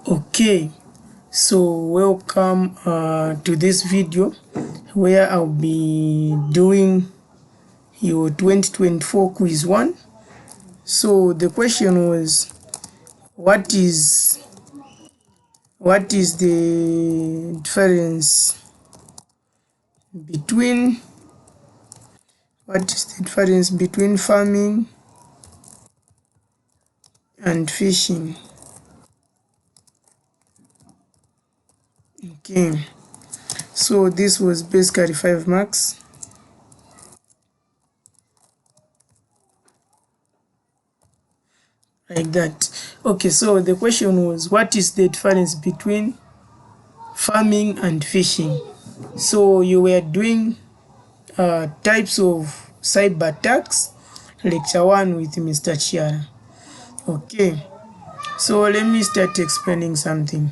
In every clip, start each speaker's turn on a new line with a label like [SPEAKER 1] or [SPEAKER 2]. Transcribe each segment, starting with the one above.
[SPEAKER 1] Okay, so welcome to this video where I'll be doing your 2024 quiz 1. So the question was, what is the difference between farming and fishing? Okay, so this was basically 5 marks. Like that. Okay, so the question was, what is the difference between farming and fishing? So you were doing types of cyber attacks, lecture 1 with Mr. Chishala. Okay, so let me start explaining something.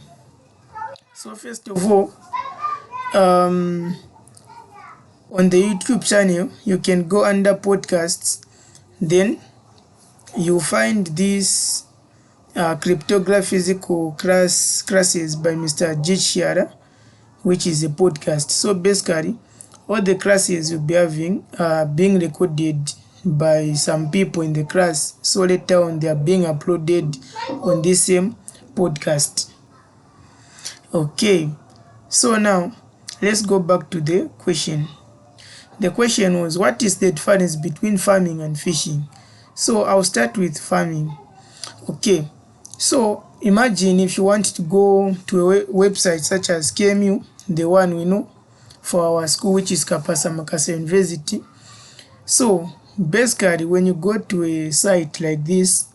[SPEAKER 1] So first of all, on the YouTube channel, you can go under podcasts, then you find this cryptography physical classes by Mr. Chishala, which is a podcast. So basically, all the classes you'll be having are being recorded by some people in the class, so later on they are being uploaded on this same podcast. Okay, so now let's go back to the question. The question was, what is the difference between farming and fishing? So I'll start with farming. Okay, so imagine if you want to go to a website such as KMU, the one we know for our school, which is Kapasa Makasa University. So basically, when you go to a site like this,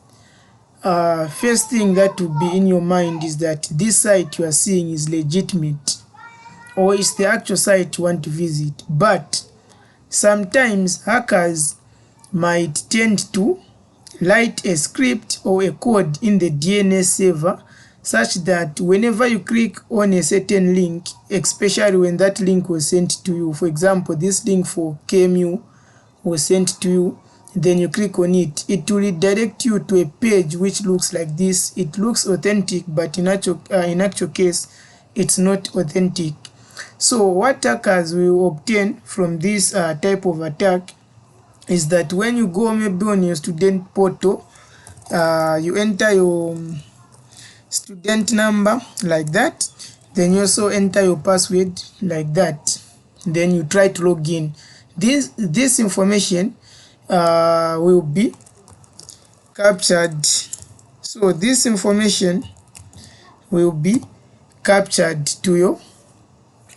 [SPEAKER 1] first thing that will be in your mind is that this site you are seeing is legitimate, or it's the actual site you want to visit. But sometimes hackers might tend to write a script or a code in the DNS server such that whenever you click on a certain link, especially when that link was sent to you, for example, this link for KMU was sent to you, then you click on it, it will redirect you to a page which looks like this. It looks authentic, but in actual case, it's not authentic. So what hackers will obtain from this type of attack is that when you go maybe on your student portal, you enter your student number like that, then you also enter your password like that, then you try to log in. This information will be captured. So this information will be captured to your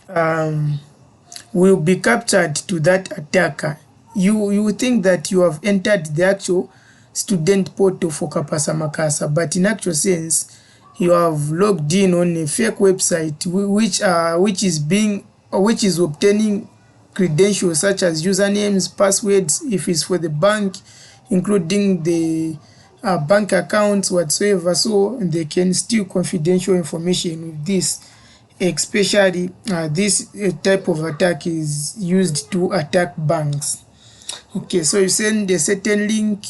[SPEAKER 1] to that attacker. You think that you have entered the actual student portal for Kapasa Makasa, but in actual sense you have logged in on a fake website which is obtaining credentials such as usernames, passwords, if it's for the bank, including the bank accounts whatsoever, so they can steal confidential information with this. Especially this type of attack is used to attack banks. Okay, so you send a certain link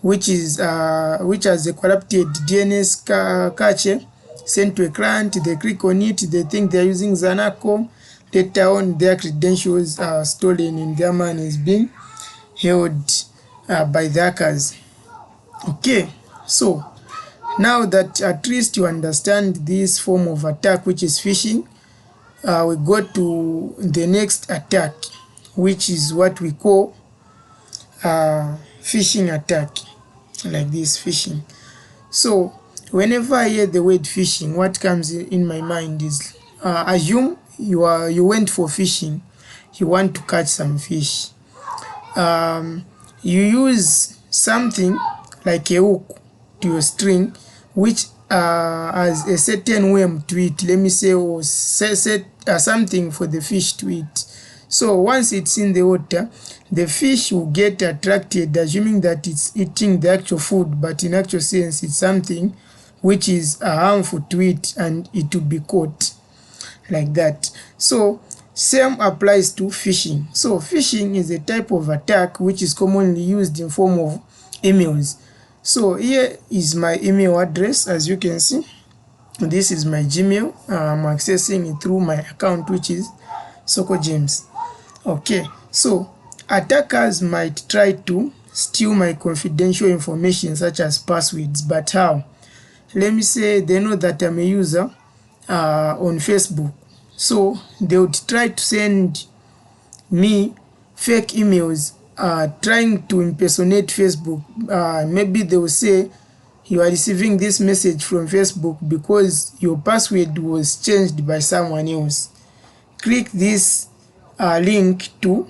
[SPEAKER 1] which has a corrupted DNS cache sent to a client. They click on it, they think they're using Zanaco. Later on, their credentials are stolen and their money is being held by the hackers. Okay, so now that at least you understand this form of attack, which is phishing, we go to the next attack, which is what we call phishing attack, like this, phishing. So whenever I hear the word phishing, what comes in my mind is, assume you went for fishing, you want to catch some fish. You use something like a hook to your string, which has a certain worm to it, let me say, or set something for the fish to eat. So once it's in the water, the fish will get attracted, assuming that it's eating the actual food, but in actual sense it's something which is harmful to it, and it will be caught like that. So same applies to phishing. So phishing is a type of attack which is commonly used in form of emails. So here is my email address, as you can see. This is my Gmail. I'm accessing it through my account, which is Soko James. Okay, so attackers might try to steal my confidential information such as passwords, but how? Let me say they know that I'm a user on Facebook, so they would try to send me fake emails trying to impersonate Facebook. Maybe they will say you are receiving this message from Facebook because your password was changed by someone else. Click this link to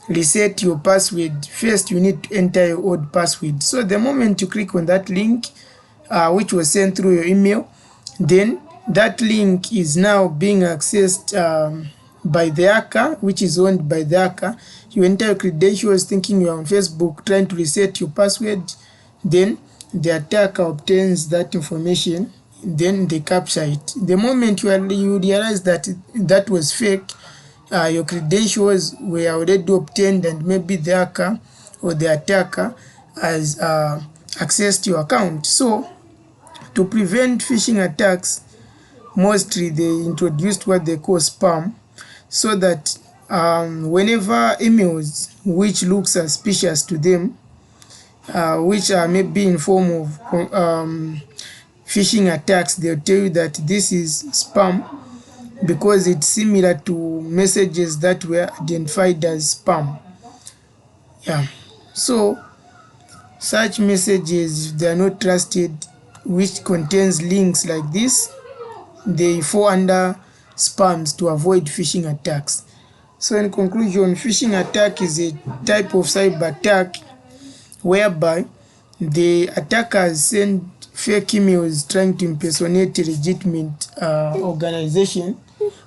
[SPEAKER 1] reset your password. First, you need to enter your old password. So the moment you click on that link, which was sent through your email, then that link is now being accessed by the hacker, which is owned by the hacker. You enter your credentials thinking you're on Facebook, trying to reset your password. Then the attacker obtains that information, then they capture it. The moment you realize that that was fake, your credentials were already obtained, and maybe the hacker or the attacker has accessed your account. So to prevent phishing attacks, mostly they introduced what they call spam, so that whenever emails which look suspicious to them, which are maybe in form of phishing attacks, they'll tell you that this is spam because it's similar to messages that were identified as spam. Yeah, so such messages, if they are not trusted, which contains links like this, they fall under spams to avoid phishing attacks. So in conclusion, phishing attack is a type of cyber attack whereby the attackers send fake emails trying to impersonate a legitimate organization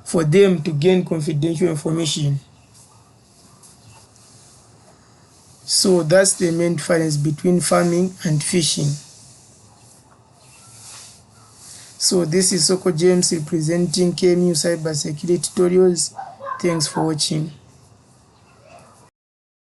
[SPEAKER 1] for them to gain confidential information. So that's the main difference between farming and phishing. So this is Soko James representing KMU Cyber Security Tutorials. Thanks for watching.